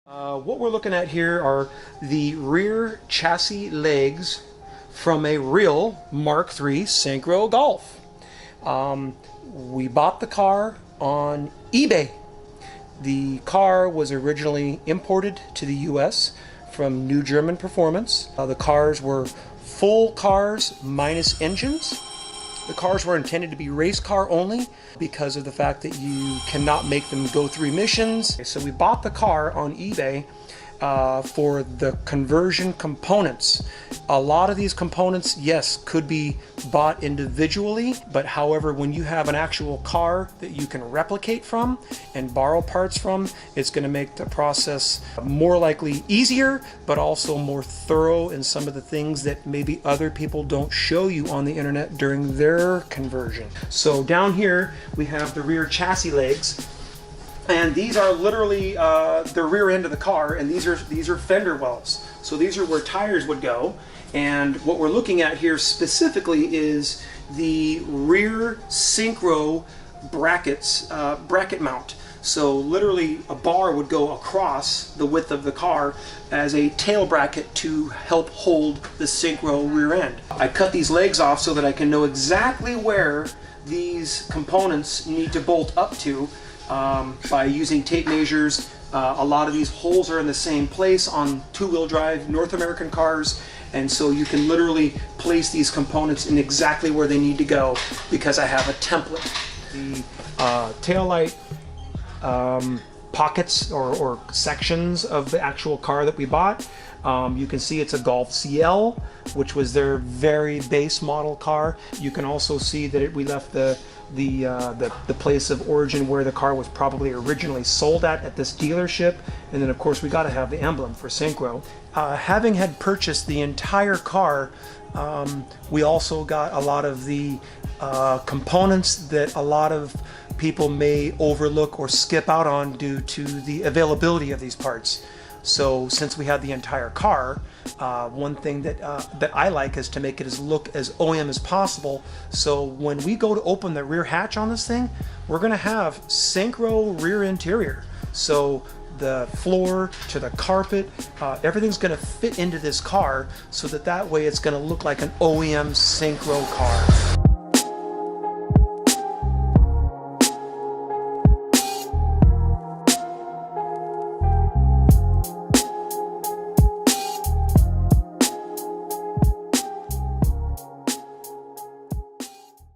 What we're looking at here are the rear chassis legs from a real Mark III Synchro Golf. We bought the car on eBay. The car was originally imported to the US from New German Performance. The cars were full cars minus engines. The cars were intended to be race car only because of the fact that you cannot make them go through emissions. So we bought the car on eBay for the conversion components. A lot of these components, yes, could be bought individually, but however, when you have an actual car that you can replicate from and borrow parts from, it's going to make the process more likely easier, but also more thorough in some of the things that maybe other people don't show you on the internet during their conversion. So down here we have the rear chassis legs. And these are literally the rear end of the car, and these are fender wells. So these are where tires would go. And what we're looking at here specifically is the rear synchro brackets, bracket mount. So literally a bar would go across the width of the car as a tail bracket to help hold the synchro rear end. I cut these legs off so that I can know exactly where these components need to bolt up to. By using tape measures. A lot of these holes are in the same place on two-wheel drive North American cars, and so you can literally place these components in exactly where they need to go because I have a template. The taillight pockets or sections of the actual car that we bought. You can see it's a Golf CL, which was their very base model car. You can also see that we left the place of origin where the car was probably originally sold at this dealership, and then of course we got to have the emblem for Synchro. Having had purchased the entire car, we also got a lot of the components that a lot of people may overlook or skip out on due to the availability of these parts. So since we had the entire car, one thing that I like is to make it look as OEM as possible. So when we go to open the rear hatch on this thing, we're going to have Synchro rear interior. So the floor to the carpet, everything's going to fit into this car so that way it's going to look like an OEM Synchro car.